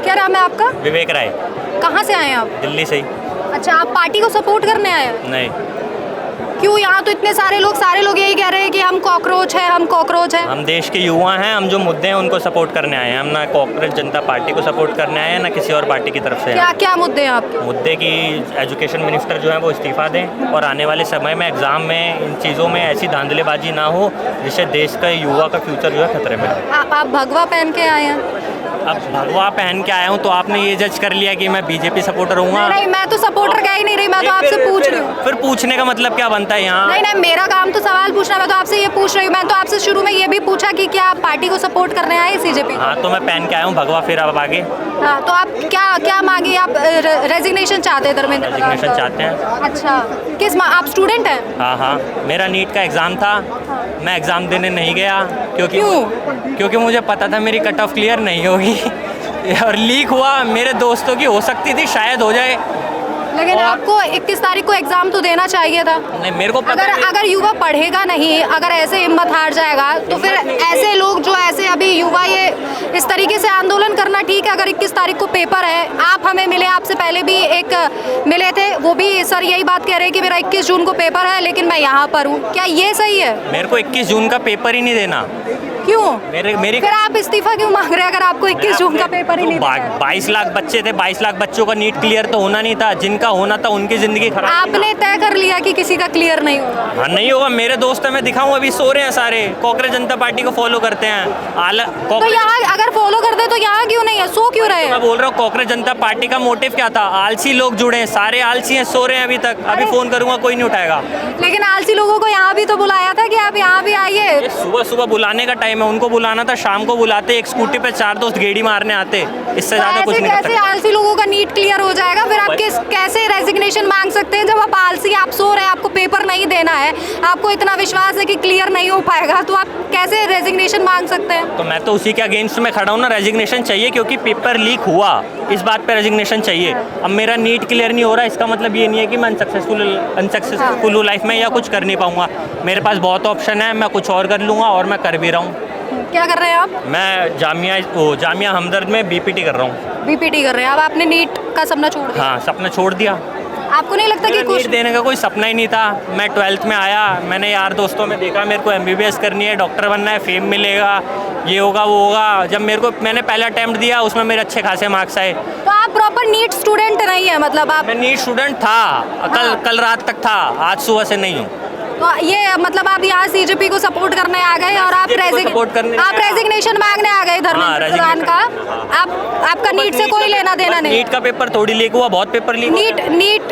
क्या नाम है आपका? विवेक राय। कहाँ से आए हैं आप? दिल्ली से ही। अच्छा, आप पार्टी को सपोर्ट करने आए हैं? नहीं, क्यों? यहाँ तो इतने सारे लोग यही कह रहे हैं कि हम कॉकरोच हैं, हम कॉकरोच हैं। हम देश के युवा हैं, हम जो मुद्दे हैं उनको सपोर्ट करने आए हैं। हम ना कांग्रेस जनता पार्टी को सपोर्ट करने आए हैं, ना किसी और पार्टी की तरफ से। क्या क्या मुद्दे हैं आपके? मुद्दे की एजुकेशन मिनिस्टर जो है वो इस्तीफा दें और आने वाले समय में एग्ज़ाम में इन चीज़ों में ऐसी धांधलेबाजी ना हो जिससे देश का युवा का फ्यूचर जो है खतरे में है। आप भगवा पहन के आए हैं? अब भगवा पहन के आया हूँ तो आपने ये जज कर लिया कि मैं बीजेपी सपोर्टर हूँ। नहीं, मैं तो सपोर्टर कह ही नहीं रही, मैं तो आपसे पूछ रही हूँ। फिर पूछने का मतलब क्या बनता है यहाँ? नहीं, मेरा काम तो सवाल पूछना, मैं तो आपसे ये पूछ रही हूँ। मैं तो आपसे शुरू में ये भी पूछा कि क्या आप पार्टी को सपोर्ट करने आए सीजेपी? हाँ, तो मैं पहन के आया हूँ भगवा। फिर अब आगे हाँ, तो आप क्या मांगे? आप रेजिग्नेशन चाहते हैं धर्मेंद्र प्रधान? रेजिग्नेशन चाहते हैं। अच्छा, आप स्टूडेंट हैं? हाँ, मेरा नीट का एग्ज़ाम था। मैं एग्ज़ाम देने नहीं गया क्योंकि मुझे पता था मेरी कट ऑफ क्लियर नहीं होगी और लीक हुआ। मेरे दोस्तों की हो सकती थी, शायद हो जाए। लेकिन आपको 21 तारीख को एग्जाम तो देना चाहिए था। नहीं, मेरे को पता अगर युवा पढ़ेगा नहीं, अगर ऐसे हिम्मत हार जाएगा तो फिर ऐसे लोग जो ऐसे अभी युवा ये इस तरीके से आंदोलन करना ठीक है। अगर 21 तारीख को पेपर है, आप हमें मिले, आपसे पहले भी एक मिले थे, वो भी सर यही बात कह रहे हैं कि मेरा 21 जून को पेपर है लेकिन मैं यहाँ पर हूँ। क्या ये सही है? मेरे को 21 जून का पेपर ही नहीं देना। क्यों? मेरी फिर आप इस्तीफा क्यों मांग रहे हैं अगर आपको 21 जून का पेपर ही नहीं देना है? 22 लाख बच्चे थे, 22 लाख बच्चों का नीट क्लियर तो होना नहीं था। जिनका होना था उनकी जिंदगी खराब। आपने तय कर लिया कि किसी का क्लियर नहीं होगा? हाँ, नहीं होगा। मेरे दोस्त है, मैं दिखाऊं, अभी सो रहे हैं सारे, कांग्रेस जनता पार्टी को फॉलो करते हैं। तो यहाँ अगर फॉलो करते तो यहाँ क्यों नहीं है? सो क्यों रहे हैं? मैं बोल रहा हूँ कांग्रेस जनता पार्टी का मोटिव क्या था? आलसी लोग जुड़े हैं, सारे आलसी हैं, सो रहे हैं अभी तक। अभी फोन करूंगा कोई नहीं उठाएगा। लेकिन आलसी लोगों को यहाँ भी तो बुलाया था कि आप यहाँ भी आइए। सुबह बुलाने का टाइम है, उनको बुलाना था, शाम को बुलाते। एक स्कूटी पे 4 दोस्त गेड़ी मारने आते, इससे ज्यादा कुछ नहीं कर सकते। आलसी लोगों का नीट क्लियर हो जाएगा, फिर आप कैसे रेजिग्नेशन मांग सकते हैं जब आप आलसी, आप सो रहे हैं, आपको पेपर नहीं देना है, आपको इतना विश्वास है कि क्लियर नहीं हो पाएगा, तो आप कैसे रेजिग्नेशन मांग सकते हैं? तो मैं तो उसी के अगेंस्ट में खड़ा हूँ ना। रेजिग्नेशन चाहिए क्योंकि पेपर लीक हुआ, इस बात पे रेजिग्नेशन चाहिए। अब मेरा नीट क्लियर नहीं हो रहा, इसका मतलब ये नहीं है कि मैं अनसक्सेसफुल हूँ लाइफ में या कुछ कर नहीं पाऊंगा। मेरे पास बहुत ऑप्शन है, मैं कुछ और कर लूँगा और मैं कर भी रहा हूँ। क्या कर रहे हैं आप? मैं जामिया हमदर्द में बीपीटी कर रहा हूँ। बीपीटी कर रहे हैं? अब आपने नीट का सपना छोड़ दिया? हाँ, सपना छोड़ दिया। आपको नहीं लगता कि कुछ नीट देने का कोई सपना ही नहीं था। मैं 12th में आया, मैंने यार दोस्तों में देखा मेरे को MBBS करनी है, डॉक्टर बनना है, फेम मिलेगा, ये होगा वो होगा। जब मैंने पहला अटेम्प्ट दिया, उसमें मेरे अच्छे खासे मार्क्स आए। तो आप प्रॉपर नीट स्टूडेंट नहीं है मतलब? मैं नीट स्टूडेंट था, कल रात तक था, आज सुबह से नहीं हूँ। तो ये मतलब आप यहाँ सीजेपी को सपोर्ट करने आ गए और आप रेजिग्नेशन मांगने आ गए धर्मेंद्र प्रधान का? आपका नीट से कोई लेना देना नहीं? नीट का पेपर थोड़ी लीक हुआ, बहुत पेपर लीक।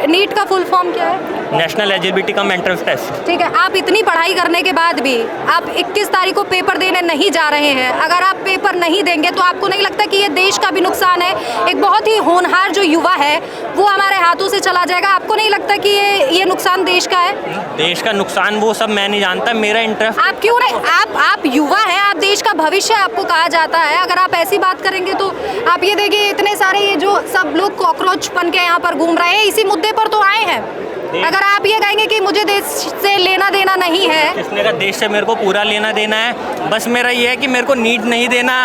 नीट का फुल फॉर्म क्या है? National eligibility cum entrance test. ठीक है, आप इतनी पढ़ाई करने के बाद भी आप 21 तारीख को पेपर देने नहीं जा रहे हैं। अगर आप पेपर नहीं देंगे तो आपको नहीं लगता कि ये देश का भी नुकसान है? एक बहुत ही होनहार जो युवा है वो हमारे हाथों से चला जाएगा। आपको नहीं लगता कि ये नुकसान देश का है? देश का नुकसान वो सब मैं नहीं जानता, मेरा इंटरेस्ट। आप क्यों नहीं? आप युवा हैं, आप देश का भविष्य आपको कहा जाता है। अगर आप ऐसी बात करेंगे तो आप ये देखिए, इतने सारे ये जो सब लोग कॉकरोच बन के यहाँ पर घूम रहे हैं, इसी मुद्दे पर तो आए हैं। अगर आप ये कहेंगे कि मुझे देश से लेना देना नहीं है, किसने कहा देश से मेरे को पूरा लेना देना है? बस मेरा ये है कि मेरे को नीट नहीं देना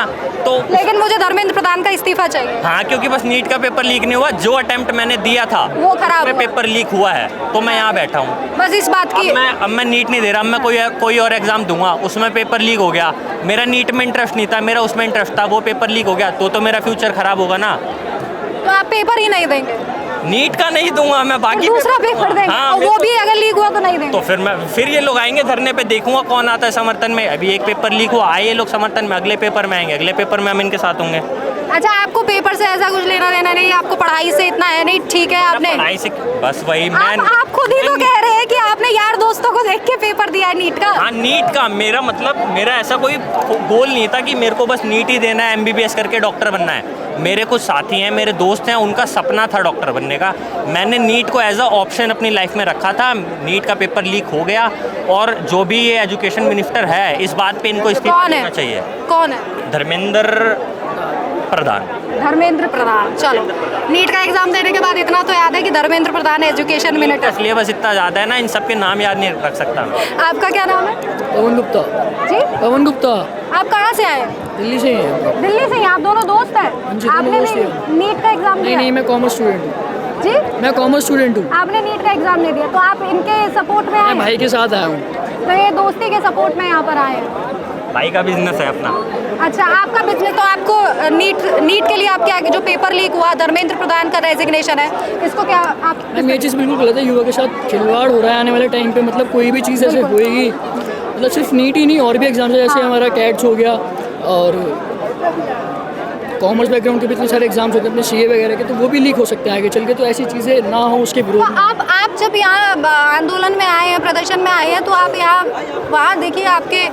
तो। लेकिन मुझे धर्मेंद्र प्रधान का इस्तीफा चाहिए। हाँ, क्योंकि बस नीट का पेपर लीक नहीं हुआ, जो अटेम्प्ट मैंने दिया था वो खराब हुआ। पेपर लीक हुआ है तो मैं यहाँ बैठा हूँ। बस इस बात की अब मैं नीट नहीं दे रहा, मैं कोई और एग्जाम दूंगा, उसमें पेपर लीक हो गया। मेरा नीट में इंटरेस्ट नहीं था, मेरा उसमें इंटरेस्ट था, वो पेपर लीक हो गया तो मेरा फ्यूचर खराब होगा ना। तो आप पेपर ही नहीं देंगे? नीट का नहीं दूंगा मैं, बाकी दूसरा पेपर देंगे। हाँ, वो भी अगर लीक हुआ तो नहीं देंगे? तो फिर ये लोग आएंगे धरने पे, देखूंगा कौन आता है समर्थन में। अभी एक पेपर लीक हुआ, आए ये लोग समर्थन में, अगले पेपर में आएंगे, अगले पेपर में हम इनके साथ होंगे। अच्छा, आपको पेपर से ऐसा कुछ लेना देना नहीं, आपको पढ़ाई से इतना है नहीं? ठीक है, आपने पढ़ाई से बस वही आप खुद ही तो कह रहे हैं कि आपने यार दोस्तों को देख के पेपर दिया है नीट का। हाँ, नीट का मेरा ऐसा कोई गोल नहीं था कि मेरे को बस नीट ही देना है, MBBS करके डॉक्टर बनना है। मेरे कुछ साथी हैं, मेरे दोस्त हैं, उनका सपना था डॉक्टर बनने का। मैंने नीट को एज अ ऑप्शन अपनी लाइफ में रखा था। नीट का पेपर लीक हो गया और जो भी ये एजुकेशन मिनिस्टर है, इस बात पे इनको इस्तीफा देना चाहिए। कौन है? धर्मेंद्र प्रधान। चलो, नीट का एग्जाम देने के बाद इतना तो याद है कि Dharmendra Pradhan education minister. Syllabus इतना ज़्यादा है ना, इन सब के नाम याद नहीं रख सकता। आपका क्या नाम है? पवन गुप्ता। जी, पवन गुप्ता। आप कहाँ से आए? दिल्ली से ही है। दिल्ली से ही आप दोनों दोस्त हैं? हाँ जी, दोनों आपने दोस्त भी ही हैं। नीट का एग्जाम नहीं दिया? नहीं, मैं कॉमर्स स्टूडेंट हूँ। जी, मैं कॉमर्स स्टूडेंट हूँ। आपने नीट का एग्जाम नहीं दिया, तो आप इनके सपोर्ट में आए मैं हैं? भाई के साथ आया हूँ। तो ये दोस्ती के सपोर्ट में यहाँ पर आए हैं? भाई का बिजनेस है अपना। अच्छा, आपका बिजनेस, तो आपको नीट के लिए आपके आगे जो पेपर लीक हुआ, धर्मेंद्र प्रधान का रेजिग्नेशन है, इसको क्या आप? मैम ये चीज़ बिल्कुल गलत है, युवा के साथ खिलवाड़ हो रहा है आने वाले टाइम पे। मतलब कोई भी चीज़ ऐसे बिल्कुल। होएगी, मतलब सिर्फ नीट ही नहीं और भी एग्जाम्स है, जैसे हाँ। हमारा कैट्स हो गया और कॉमर्स बैकग्राउंड के भी इतने सारे एग्जाम्स होते हैं अपने सीए वगैरह के, तो वो भी लीक हो सकते हैं आगे चल के। तो ऐसी चीज़ें ना हो उसके तो विरोध में। आप जब यहाँ आंदोलन में आए हैं, प्रदर्शन में आए हैं, तो आप यहाँ वहाँ देखिए आपके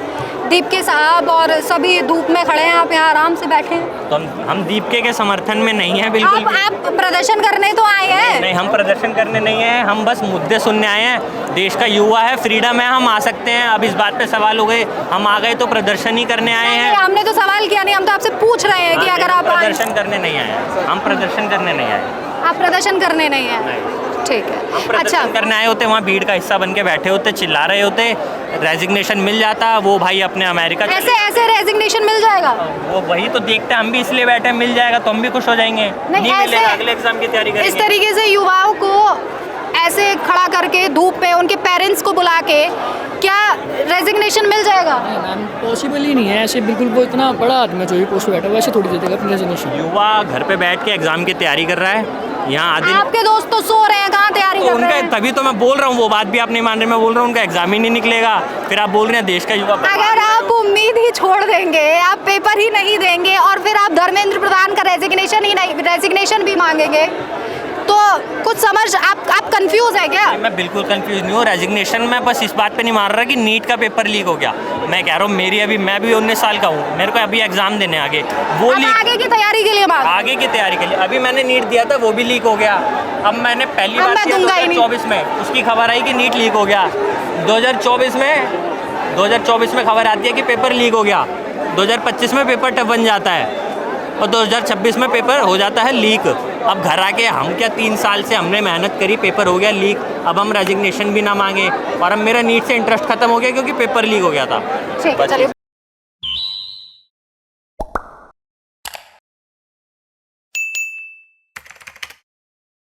दीपके साहब और सभी धूप में खड़े हैं, आप यहाँ आराम से बैठे हैं। तो हम दीपके के समर्थन में नहीं है बिल्कुल भी। आप प्रदर्शन करने तो आए हैं? नहीं, हम प्रदर्शन करने नहीं हैं, हम बस मुद्दे सुनने आए हैं। देश का युवा है, फ्रीडम है, हम आ सकते हैं। अब इस बात पे सवाल हो गए, हम आ गए तो प्रदर्शन ही करने आए नहीं, हैं। हमने तो सवाल किया नहीं, हम तो आपसे पूछ रहे हैं कि अगर आप आए, प्रदर्शन करने नहीं आए हैं, हम प्रदर्शन करने नहीं आए। आप प्रदर्शन करने नहीं आए? ठीक है, हम अच्छा। प्रदर्शन करने आए होते, वहाँ भीड़ का हिस्सा बन के बैठे होते, चिल्ला रहे होते, रेजिग्नेशन मिल जाता, वो भाई अपने अमेरिका ऐसे ऐसे रेजिग्नेशन मिल जाएगा? वो वही तो देखते हैं, हम भी इसलिए बैठे हैं, मिल जाएगा तो हम भी खुश हो जाएंगे। नहीं ऐसे- मिलेगा, अगले एग्जाम की तैयारी इस करेंगे। तरीके से युवाओं को ऐसे खड़ा करके धूप पे उनके पेरेंट्स को बुला के क्या रेजिग्नेशन मिल जाएगा? मैम पॉसिबल ही नहीं है ऐसे, बिल्कुल वो इतना बड़ा आदमी है जो भी पोस्ट पे बैठा है, वैसे थोड़ी दे देगा अपनी रेजिग्नेशन। युवा घर पे बैठ के एग्जाम की तैयारी कर रहा है, यहाँ आधे आपके दोस्त तो सो रहे हैं, कहाँ तैयारी कर रहे उनका, हैं? तभी तो मैं बोल रहा हूँ, वो बात भी आप नहीं मान रहे, मैं बोल रहा हूँ उनका एग्जाम ही नहीं निकलेगा, फिर आप बोल रहे हैं देश का युवा। अगर आप उम्मीद ही छोड़ देंगे, आप पेपर ही नहीं देंगे और फिर आप धर्मेंद्र प्रधान का रेजिग्नेशन भी मांगेंगे, तो कुछ समझ, आप कंफ्यूज है क्या? मैं बिल्कुल कंफ्यूज नहीं हूँ। रेजिग्नेशन में बस इस बात पे नहीं मार रहा कि नीट का पेपर लीक हो गया। मैं कह रहा हूँ मैं भी 19 साल का हूँ, मेरे को अभी एग्जाम देने आगे, वो आप लीक, आगे की तैयारी के लिए मांग, आगे की तैयारी के लिए। अभी मैंने नीट दिया था, वो भी लीक हो गया। अब मैंने पहली अब बार मैं दिया दूंगा ही नहीं। 2024 में, उसकी खबर आई कि नीट लीक हो गया। 2024 में खबर आती है कि पेपर लीक हो गया। 2025 में पेपर टफ बन जाता है और 2026 में पेपर हो जाता है लीक। अब घर आके हम क्या, 3 साल से हमने मेहनत करी, पेपर हो गया लीक, अब हम रेजिग्नेशन भी ना मांगे, और अब मेरा नीट से इंटरेस्ट खत्म हो गया क्योंकि पेपर लीक हो गया था। ठीक है, चलिए।